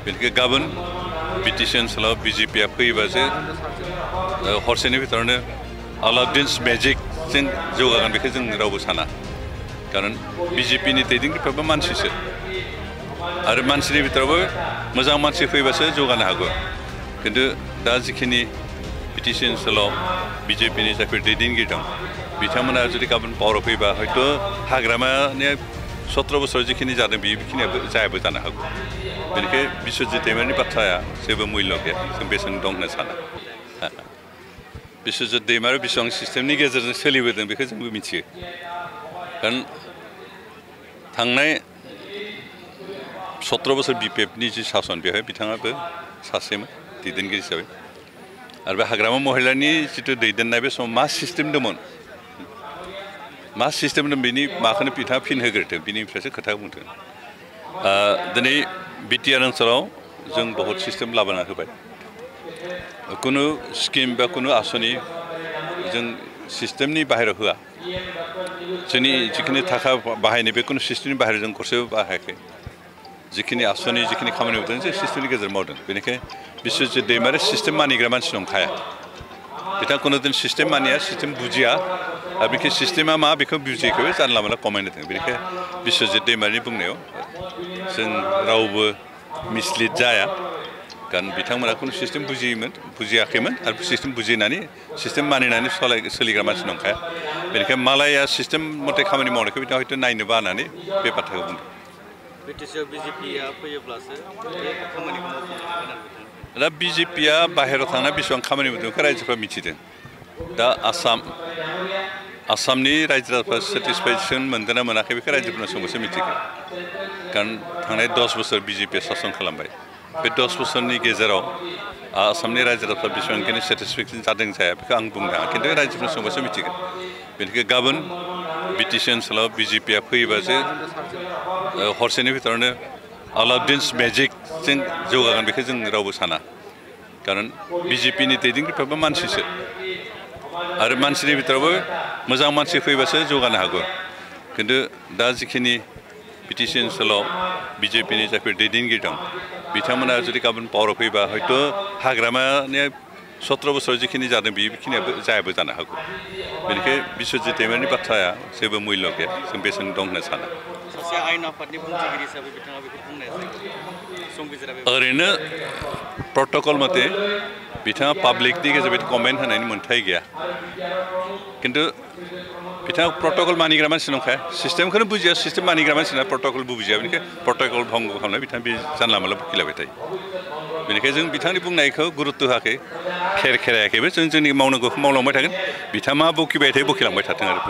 बेनिखायनो गाबोन बिटिसि ओनसोलाव बिजेपिआ फैयोबासो हरसेनि भितरावनो अलाउद्दिन्स मेजिकजों जौगागोन बेखौ जों रावबो साना खारन बिजेपिनि दैदेनगिरिफ्राबो मानसिसो आरो मानसिनि भितरावबो मोजां मानसि फैबासो जौगानो हागौ खिन्थु दा जिखिनि बिटिसि ओनसोलाव बिजेपिनि जायफोर दैदेनगिरि दं बिथांमोना जुदि गाबोन पावाराव फैबा हयथ' हाग्रामानि 17 बोसोराव जिखिनि जादों बेखिनियाबो जायाबो जानो हागौ बेनिखायनो बिश्वजित दैमारिनि बाथ्राया जेबो मुल्य गैया जों बेसेबां दं होनना साना बिश्वजित दैमारि बेसेबां सिस्टेमनि गेजेरजों सोलिबोदों बेखौ जोंबो मिथियो खारन थांनाय 17 बोसोर बिपिएफनि जि सासन बेवहाय बिथाङाबो सासेमोन दैदेनगिरि हिसाबै आरो बे हाग्रामा महिलानि जिथु दैदेननाय बे समाव मा सिस्टेम दंमोन बेनि माखौनो बिथाङा फिन होग्रोदों बिनिफ्रायसो खोथा बुंदों दिनै बिटिआर ओनसोलाव जों बहुत सिस्टेम लाबोना होबाय कुनु स्किम बा कुनु आसनि जों सिस्टेमनि बाहेरायाव होआ जोंनि जिखिनि थाखा बाहायनाय बे कुनु सिस्टेमनि बाहेरायाव जों गरसेबो बाहायाखै जिखिनि आसनि जिखिनि खामानि मावदों जे सिस्टेमनि गेजेरजों मावदों बेनिखायनो बिश्वजित दैमारि सिस्टेम मानिग्रा मानसि नंखाया बिथाङा कुनु दिन सिस्टेम मानिया सिस्टेम बुजिया आरो बेखौ सिस्टेमा मा बेखौ बुजियैखौबो जानला मोनला कमेन्ट होदों बेनिखायनो बिश्वजित दैमारिनि बुंनायाव जों रावबो मिसलिड जाया कारण बिथांमोना कुनु सिस्टेम बुजियाखैमोन आरो सिस्टेम बुजिनानै सिस्टेम मानिनानै सोलिग्रा मानसि नंखाया बेनिखायनो मालाया सिस्टेम मथे खामानि मावनायखौ बिथाङा हयथ' नायनो बानानै बे बाथ्राखौ बुंदों बिटिसिआव बिजेपिआ फैयोब्लासो बे खामानिखौ मावफुंनो हागोन दा बिजेपिआ बाहेरायाव थांना बेसेबां खामानि मावदों बेखौ रायजोफ्रा मिथिदों दा आसामनि रायजो राजाफ्रा सेटिसफेक्सन मोनदों ना मोनाखै बेखौ रायजोफोरनो सोंबासो मिथिगोन कारण थांनाय 10 बोसोर बिजेपिआ सासन खालामबाय बे 10 बोसोरनि गेजेराव आसामनि रायजो राजाफ्रा बेसेबांखिनि सेटिसफेक्सन जादों जाया बेखौ आं बुंनो हाया खिन्थु रायजोफोरनो सोंबासो मिथिगोन बेनिखायनो गाबोन बिटिसि ओनसोलाव बिजेपिआ फैयोबासो हरसेनि भितरावनो अलाउद्दिन्स मेजिकजों जौगागोन बेखौ जों रावबो साना कारण बिजेपिनि दैदेनगिरिफ्राबो मानसिसो आरो मानसिनि भितरावबो मोजां मानसि फैबासो जौगानो हागौ खिन्थु दा जिखिनि बिटिसि ओनसोलाव बिजेपिनि जायफोर दैदेनगिरि दं बिथांमोना जुदि गाबोन पावाराव फैबा हयथ' हाग्रामानि 17 बोसोराव जिखिनि जादों बेखिनियाबो जायाबो जानो हागौ बेनिखायनो बिश्वजित दैमारिनि बाथ्राया जेबो मुल्य गैया जों बेसेबां दं होनना साना ओरैनो प्रट'कल मथे बिथाङा पाब्लिकनि गेजेराव कमेन्ट होनायनि मोन्थाय गैया खिन्थु बिथाङा प्रट'कल मानिग्रा मानसि नंखाया सिस्टेमखौनो बुजिया सिस्टेम मानिग्रा मानसिना प्रट'कलबो बुजिया बेनिखायनो प्रट'कल भंग खालामनाय बिथाङा बे जानला मोनला बखिलायबाय थायो बेनिखायनो जों बिथांनि बुंनायखौ गुरुत्त' होआखै खेरायाखैबो जों जोंनि मावनांगौखौ मावलांबाय थागोन बिथाङा मा बखिबाय थायो बखिलांबाय थाथों आरो